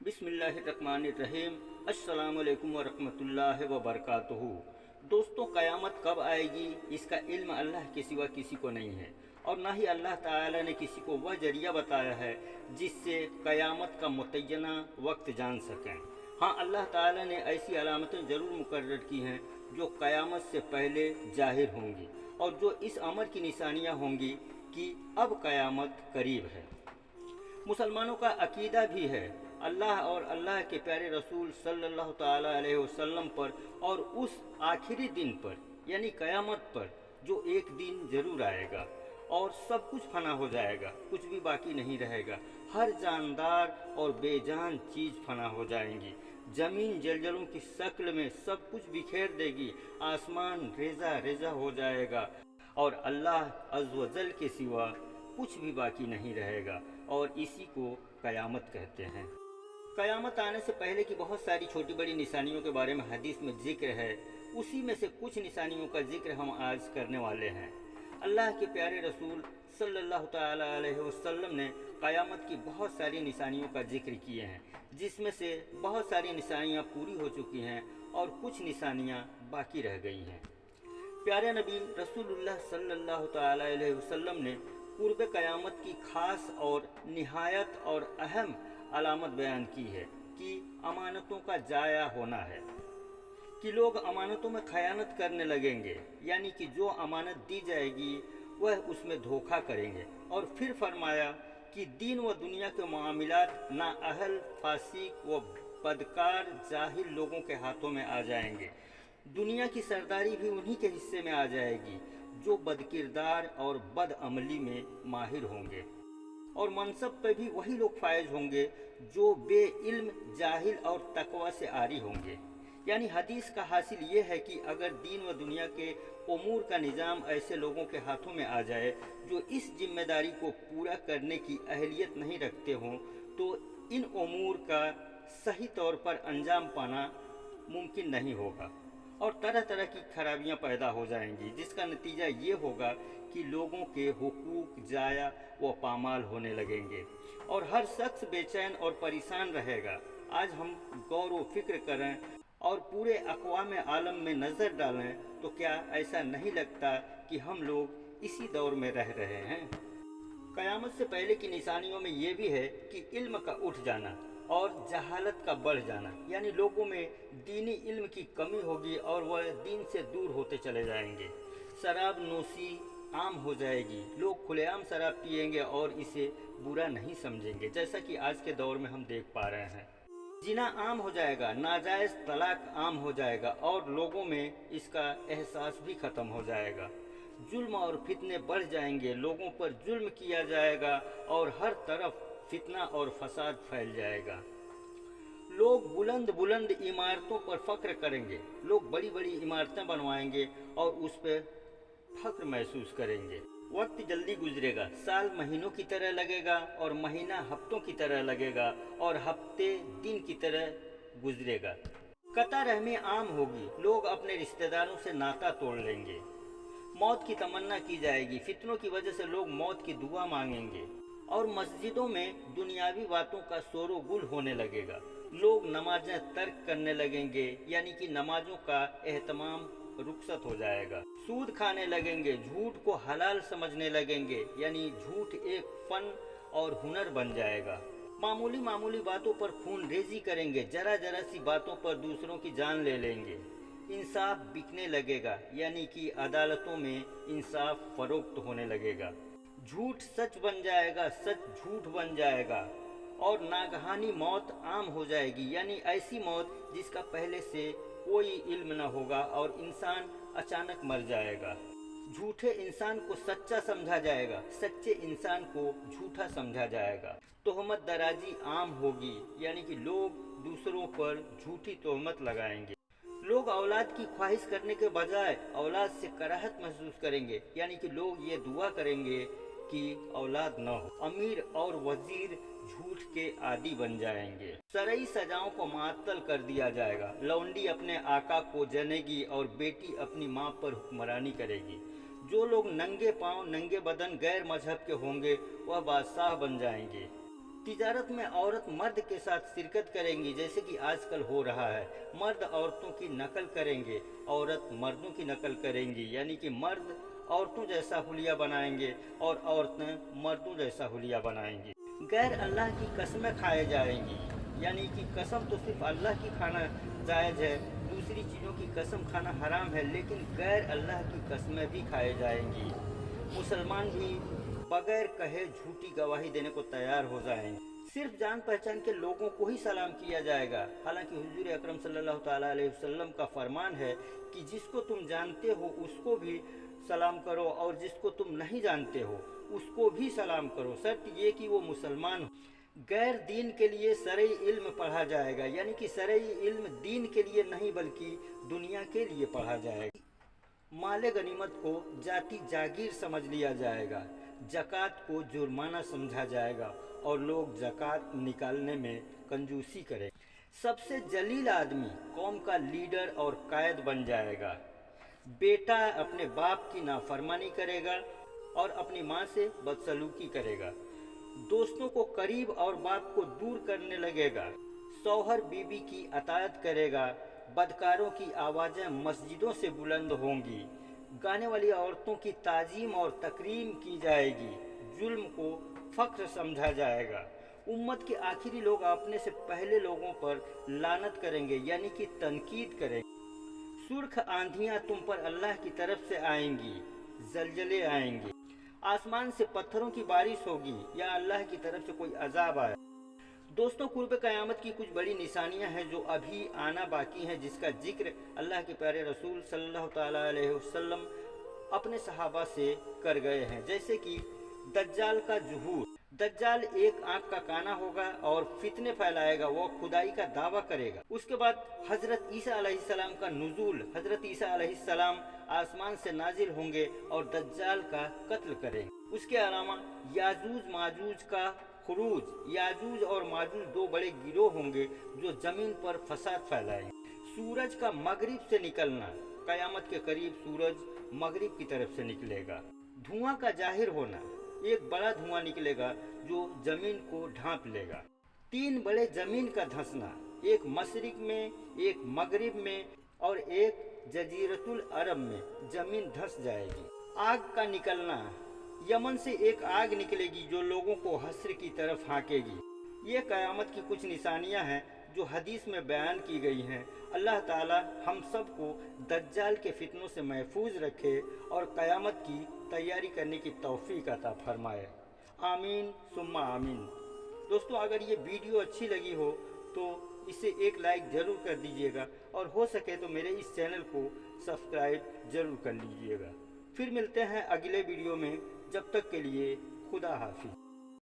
बिस्मिल्लाहिर्रहमानिर्रहीम। अस्सलाम वालेकुम वरहमतुल्लाहि वबरकातुहू। दोस्तों, क़यामत कब आएगी इसका इल्म अल्लाह के सिवा किसी को नहीं है, और ना ही अल्लाह ताला ने किसी को वह जरिया बताया है जिससे क़यामत का मुतय्यना वक्त जान सकें। हाँ, अल्लाह ताला ने ऐसी अलामतें ज़रूर मुकर्रर की हैं जो क़यामत से पहले ज़ाहिर होंगी, और जो इस अमर की निशानियाँ होंगी कि अब क़यामत करीब है। मुसलमानों का अकीदा भी है अल्लाह और अल्लाह के प्यारे रसूल सल्लल्लाहु ताला अलैहि वसल्लम पर, और उस आखिरी दिन पर यानी क़यामत पर, जो एक दिन ज़रूर आएगा और सब कुछ फना हो जाएगा, कुछ भी बाकी नहीं रहेगा। हर जानदार और बेजान चीज़ फना हो जाएंगी। ज़मीन जलजलों की शक्ल में सब कुछ बिखेर देगी, आसमान रेजा रेजा हो जाएगा, और अल्लाह अज़्ज़ व जल के सिवा कुछ भी बाकी नहीं रहेगा, और इसी को क़यामत कहते हैं। क़यामत आने से पहले की बहुत सारी छोटी बड़ी निशानियों के बारे में हदीस में जिक्र है। उसी में से कुछ निशानियों का जिक्र हम आज करने वाले हैं। अल्लाह के प्यारे रसूल सल्लल्लाहु ताला अलैहि वसल्लम ने क़यामत की बहुत सारी निशानियों का जिक्र किए हैं, जिसमें से बहुत सारी निशानियाँ पूरी हो चुकी हैं और कुछ निशानियाँ बाकी रह गई हैं। प्यारे नबी रसूलुल्लाह सल्लल्लाहु ताला अलैहि वसल्लम ने पूर्व क़यामत की खास और निहायत और अहम अलामत बयान की है कि अमानतों का ज़ाया होना है, कि लोग अमानतों में खयानत करने लगेंगे, यानी कि जो अमानत दी जाएगी वह उसमें धोखा करेंगे। और फिर फरमाया कि दीन व दुनिया के मामलात नाअहल, फासिक व बदकार जाहिल लोगों के हाथों में आ जाएंगे। दुनिया की सरदारी भी उन्हीं के हिस्से में आ जाएगी जो बदकिरदार और बदअमली में माहिर होंगे, और मनसब पर भी वही लोग फायज होंगे जो बेइल्म, जाहिल और तकवा से आरी होंगे। यानी हदीस का हासिल ये है कि अगर दीन व दुनिया के उमूर का निज़ाम ऐसे लोगों के हाथों में आ जाए जो इस जिम्मेदारी को पूरा करने की अहलियत नहीं रखते हों, तो इन उमूर का सही तौर पर अंजाम पाना मुमकिन नहीं होगा, और तरह तरह की खराबियां पैदा हो जाएंगी, जिसका नतीजा ये होगा कि लोगों के हुकूक ज़ाया व पामाल होने लगेंगे, और हर शख्स बेचैन और परेशान रहेगा। आज हम गौर व फिक्र करें और पूरे अक़वाम आलम में नज़र डालें तो क्या ऐसा नहीं लगता कि हम लोग इसी दौर में रह रहे हैं। क़यामत से पहले की निशानियों में ये भी है कि इल्म का उठ जाना और जहालत का बढ़ जाना, यानी लोगों में दीनी इल्म की कमी होगी और वह दीन से दूर होते चले जाएंगे। शराब नोशी आम हो जाएगी, लोग खुलेआम शराब पिएंगे और इसे बुरा नहीं समझेंगे, जैसा कि आज के दौर में हम देख पा रहे हैं। जिना आम हो जाएगा, नाजायज़ तलाक आम हो जाएगा, और लोगों में इसका एहसास भी ख़त्म हो जाएगा। जुल्म और फितने बढ़ जाएंगे, लोगों पर जुल्म किया जाएगा और हर तरफ फितना और फसाद फैल जाएगा। लोग बुलंद बुलंद इमारतों पर फ़ख्र करेंगे, लोग बड़ी बड़ी इमारतें बनवाएंगे और उस पर फ़ख्र महसूस करेंगे। वक्त जल्दी गुजरेगा, साल महीनों की तरह लगेगा और महीना हफ्तों की तरह लगेगा और हफ्ते दिन की तरह गुजरेगा। कता रहमी आम होगी, लोग अपने रिश्तेदारों से नाता तोड़ लेंगे। मौत की तमन्ना की जाएगी, फितनों की वजह से लोग मौत की दुआ मांगेंगे, और मस्जिदों में दुनियावी बातों का शोरो गुल होने लगेगा। लोग नमाजें तर्क करने लगेंगे, यानी कि नमाजों का एहतमाम रुखसत हो जाएगा। सूद खाने लगेंगे, झूठ को हलाल समझने लगेंगे, यानी झूठ एक फ़न और हुनर बन जाएगा। मामूली मामूली बातों पर खून रेजी करेंगे, जरा जरा सी बातों पर दूसरों की जान ले लेंगे। इंसाफ बिकने लगेगा, यानी कि अदालतों में इंसाफ फरोख्त होने लगेगा। झूठ सच बन जाएगा, सच झूठ बन जाएगा, और नागहानी मौत आम हो जाएगी, यानी ऐसी मौत जिसका पहले से कोई इल्म न होगा और इंसान अचानक मर जाएगा। झूठे इंसान को सच्चा समझा जाएगा, सच्चे इंसान को झूठा समझा जाएगा। तोहमत दराजी आम होगी, यानी कि लोग दूसरों पर झूठी तोहमत लगाएंगे। लोग औलाद की ख्वाहिश करने के बजाय औलाद से कराहत महसूस करेंगे, यानी कि लोग ये दुआ करेंगे कि औलाद न हो। अमीर और वजीर झूठ के आदी बन जाएंगे। शरई सजाओं को मातल कर दिया जाएगा। लौंडी अपने आका को जनेगी और बेटी अपनी माँ पर हुक्मरानी करेगी। जो लोग नंगे पांव नंगे बदन गैर मजहब के होंगे वह बादशाह बन जाएंगे। तिजारत में औरत मर्द के साथ शिरकत करेंगी, जैसे कि आजकल हो रहा है। मर्द औरतों की नकल करेंगे, औरत मर्दों की नकल करेंगी, यानी कि मर्द औरतों जैसा हुलिया बनाएंगे और औरतें मर्दों जैसा हुलिया बनाएंगी। गैर अल्लाह की कस्में खाए जाएंगी, यानी कि कसम तो सिर्फ अल्लाह की खाना जायज़ है, दूसरी चीज़ों की कसम खाना हराम है, लेकिन गैर अल्लाह की कस्में भी खाए जाएंगी। मुसलमान भी बगैर कहे झूठी गवाही देने को तैयार हो जाएंगे। सिर्फ जान पहचान के लोगों को ही सलाम किया जाएगा। हालांकि हुजूर अकरम सल्लल्लाहु ताला अलैहि वसल्लम का फरमान है कि जिसको तुम जानते हो उसको भी सलाम करो और जिसको तुम नहीं जानते हो उसको भी सलाम करो, शर्त ये कि वो मुसलमान हो। गैर दीन के लिए शरई इल्म पढ़ा जाएगा, यानी कि शरई इल्म दीन के लिए नहीं बल्कि दुनिया के लिए पढ़ा जाएगा। माले गनीमत को जाति जागीर समझ लिया जाएगा, ज़कात को जुर्माना समझा जाएगा और लोग ज़कात निकालने में कंजूसी करें। सबसे जलील आदमी कौम का लीडर और कायद बन जाएगा। बेटा अपने बाप की नाफरमानी करेगा और अपनी माँ से बदसलूकी करेगा। दोस्तों को करीब और बाप को दूर करने लगेगा। शौहर बीवी की अतायत करेगा। बदकारों की आवाज़ें मस्जिदों से बुलंद होंगी। गाने वाली औरतों की ताजीम और तकरीम की जाएगी। जुल्म को फ़ख्र समझा जाएगा। उम्मत के आखिरी लोग अपने से पहले लोगों पर लानत करेंगे, यानी कि तनकीद करेंगे। सुर्ख आंधियाँ तुम पर अल्लाह की तरफ से आएंगी, जलजले आएंगे, आसमान से पत्थरों की बारिश होगी या अल्लाह की तरफ से कोई अजाब आए। दोस्तों, कुर्ब क़यामत की कुछ बड़ी निशानियां हैं जो अभी आना बाकी हैं, जिसका जिक्र अल्लाह के प्यारे रसूल सल्लल्लाहु ताला अलैहि वसल्लम अपने सहाबा से कर गए हैं। जैसे कि दज्जाल का ज़ुहूर। दज्जाल एक आंख का काना होगा और फितने फैलाएगा, वो खुदाई का दावा करेगा। उसके बाद हज़रत ईसा अलैहिस्सलाम का नुज़ूल। हज़रत ईसा अलैहिस्सलाम आसमान से नाजिल होंगे और दज्जाल का कत्ल करेंगे। उसके अलावा याजूज माजूज का खुरूज। याजूज और माजूज दो बड़े गिरोह होंगे जो ज़मीन पर फसाद फैलाएंगे। सूरज का मगरिब से निकलना। क़यामत के करीब सूरज मगरिब की तरफ से निकलेगा। धुआं का जाहिर होना। एक बड़ा धुआं निकलेगा जो ज़मीन को ढांप लेगा। तीन बड़े ज़मीन का धंसना, एक मशरिक में, एक मगरिब में और एक जजीरतुल अरब में ज़मीन धंस जाएगी। आग का निकलना। यमन से एक आग निकलेगी जो लोगों को हश्र की तरफ हाँकेगी। ये क़यामत की कुछ निशानियां हैं जो हदीस में बयान की गई हैं। अल्लाह ताला हम सब को दज्जाल के फितनों से महफूज रखे और क़यामत की तैयारी करने की तौफीक अता फरमाए। आमीन सुम्मा आमीन। दोस्तों, अगर ये वीडियो अच्छी लगी हो तो इसे एक लाइक ज़रूर कर दीजिएगा और हो सके तो मेरे इस चैनल को सब्सक्राइब ज़रूर कर लीजिएगा। फिर मिलते हैं अगले वीडियो में, जब तक के लिए खुदा हाफिज़।